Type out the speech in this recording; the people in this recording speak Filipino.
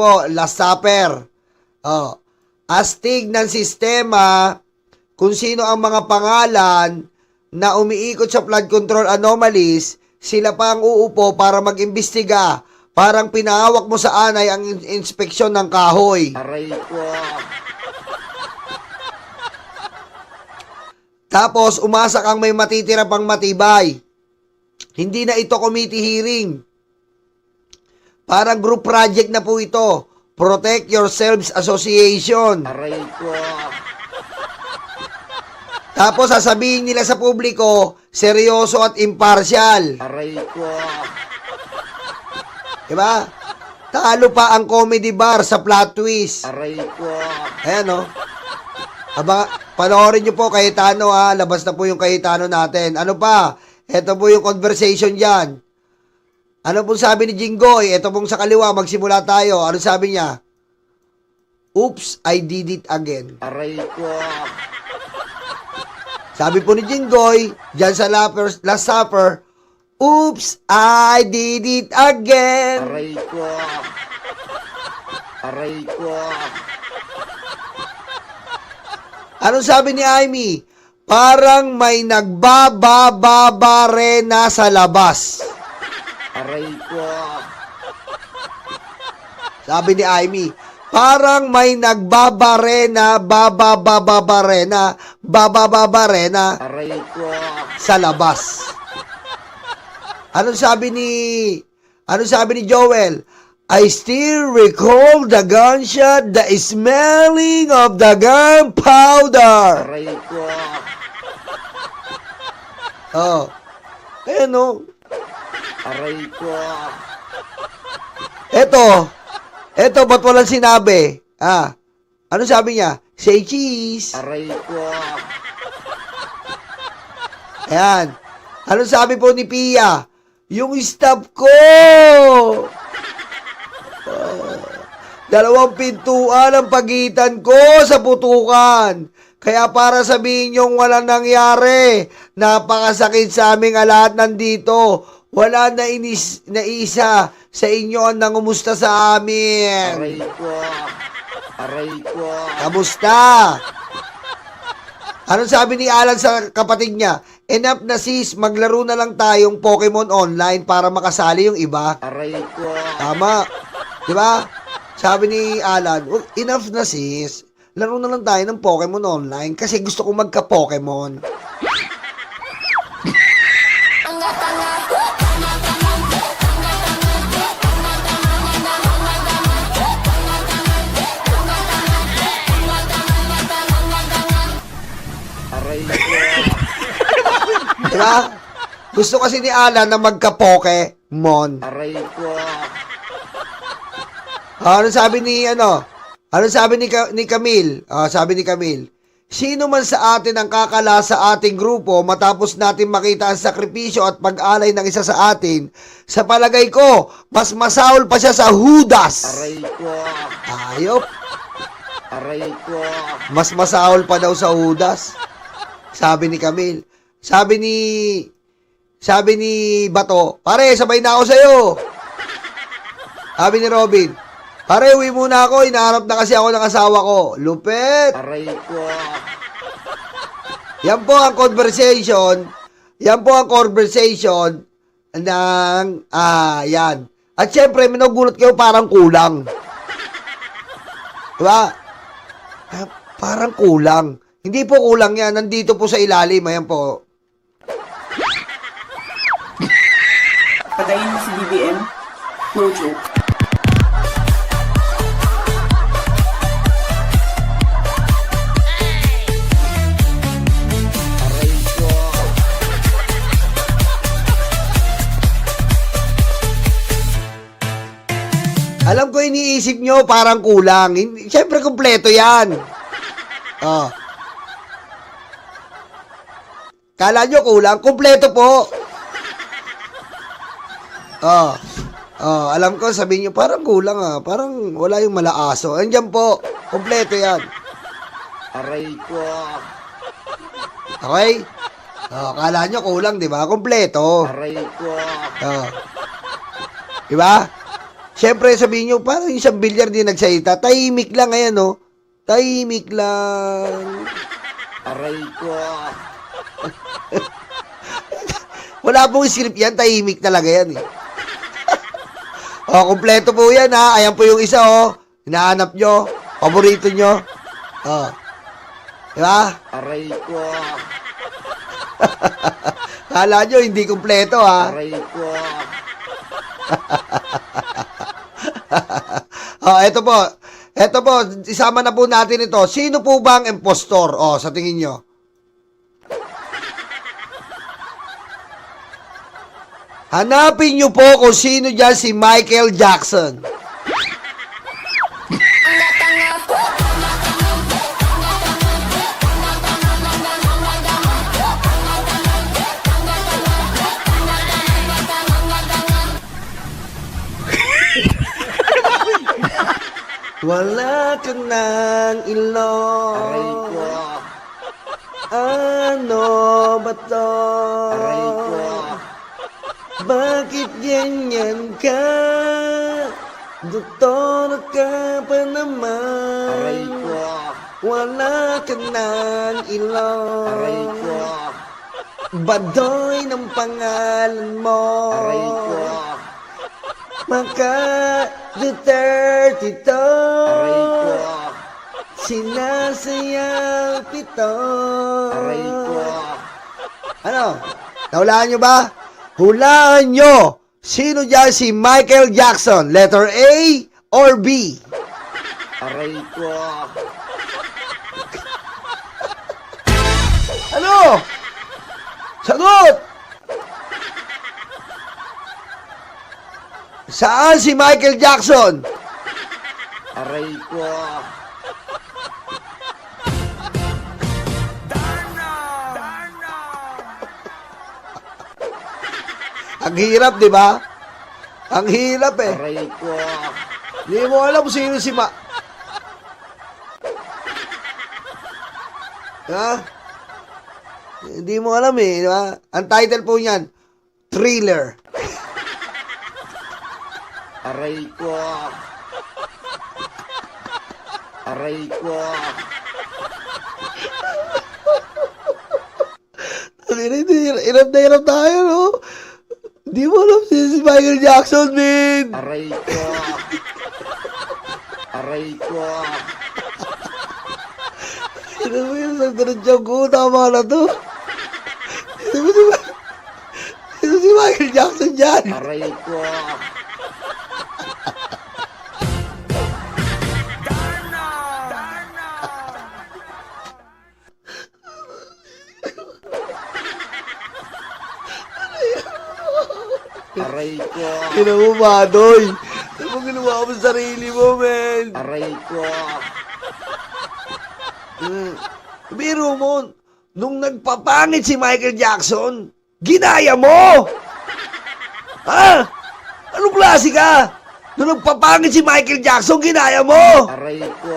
po, Last Supper. Oh. Astig ng sistema kung sino ang mga pangalan na umiikot sa flood control anomalies, sila pa ang uupo para mag-imbestiga. Parang pinahawak mo sa anay ang inspeksyon ng kahoy. Aray ko. Tapos, umasa kang may matitira pang matibay. Hindi na ito committee hearing. Parang group project na po ito. Protect Yourselves Association. Aray ko. Tapos, sasabihin nila sa publiko, seryoso at impartial. Aray ko. Diba? Talo pa ang comedy bar sa plot twist. Aray ko. Ayan, no? Panoorin nyo po, Cayetano, ha? Labas na po yung Cayetano natin. Ano pa? Ito po yung conversation dyan. Ano pong sabi ni Jinggoy? Ito pong sa kaliwa, magsimula tayo. Ano sabi niya? Oops, I did it again. Aray ko. Sabi po ni Jinggoy, dyan sa Last Supper, oops, I did it again. Aray ko. Aray ko. Anong sabi ni Amy? Parang may nagbabababare sa labas. Aray ko. Sabi ni Amy, parang may nagbabarena, babababarena Aray ko. sa labas. Anong sabi ni Joel? I still recall the gunshot, the smelling of the gunpowder. Aray ko. Oh. Ayan, no? Aray ko. Eto, ba't walang sinabi? Ano sabi niya? Say cheese. Aray ko. Ayan. Ano sabi po ni Pia? Yung stop ko. Dalawang pintuan ang pagitan ko sa putukan. Kaya para sabihin niyong walang nangyari, napakasakit sa aming lahat nandito. Wala na isa sa inyo ang nangumusta sa amin. Aray ko. Aray ko. Kamusta? Anong sabi ni Alan sa kapatid niya? Enough na sis, maglaro na lang tayong Pokemon online para makasali yung iba. Aray ko. Tama. Diba? Sabi ni Alan, enough na sis. Laro na lang tayo ng Pokemon online kasi gusto kong magka-Pokemon. Aray ko. Diba? Gusto kasi ni Alan na magka-Pokemon. Aray ko. Ano sabi ni Camille? Sabi ni Camille, sino man sa atin ang kakala sa ating grupo matapos natin makita ang sakripisyo at pag-alay ng isa sa atin, sa palagay ko, mas masaol pa siya sa Judas. Aray ko. Ayop. Aray ko. Mas masaol pa daw sa Judas. Sabi ni Camille. Sabi ni Bato, pare, sabay na ako sa'yo. Sabi ni Robin, pare, uwi muna ako. Inaharap na kasi ako ng asawa ko. Lupet. Aray ko. Yan po ang conversation. Yan po ang conversation ng, yan. At syempre, minugulat kayo parang kulang. Diba? Parang kulang. Hindi po kulang yan. Nandito po sa ilalim. Ayan po. Patayin mo si BBM. No joke. Aray ko. Alam ko iniisip nyo parang kulang. Siyempre, kumpleto yan. Oh. Kala nyo kulang? Kumpleto po. Alam ko, sabihin nyo, parang kulang parang wala yung malaaso. Andiyan po, kumpleto yan. Aray ko. Okay? Kala nyo kulang, di ba? Kumpleto. Aray ko. Di ba? Siyempre, sabihin nyo, parang yung isang bilyar din nagsalita. Tahimik lang, ayan, no? Tahimik lang. Aray ko. Wala pong script yan, tahimik talaga yan, eh. O, kumpleto po yan, ha? Ayan po yung isa, oh. Hinahanap nyo. Paborito nyo. O. Diba? Aray ko. Kala nyo, hindi kumpleto, ha? Aray ko. Eto po. Eto po, isama na po natin ito. Sino po ba ang impostor? O, sa tingin nyo? Hanapin nyo po kung sino dyan si Michael Jackson. Wala ka ng ilong. Aray ko. Ano ba to? Aray ko. Bakit ganyan ka? Doktor ka pa naman. Aray ko. Wala ka ng ilong. Aray ko. Badoy ng pangalan mo. Aray ko. Maka Duterte to. Aray ko. Sinasayaw pito. Aray ko. Ano? Nahulaan nyo ba? Hulaan nyo! Sino dyan si Michael Jackson? Letter A or B? Aray ko. Ano? Sagot! Saan si Michael Jackson? Aray ko. Ang hirap, di ba? Ang hirap eh. Aray ko. Hindi mo alam sino si Ha? Hindi mo alam eh, di ba? Ang title po niyan, Thriller. Aray ko. Aray ko. Hirap na hirap tayo, no? Hindi mo alam si Michael Jackson, man. Aray ko. Aray ko. Ano mo yun? Nagdaran siya ko. Tama na to. Sino si Michael Jackson dyan? Aray ko. Aray ko. Kina mo, Madoy. Ano mo ginawa mo sa sarili mo, man? Aray ko. Biro mo, nung nagpapangit si Michael Jackson, ginaya mo! Ha? Anong klase ka? Nung nagpapangit si Michael Jackson, ginaya mo! Aray ko.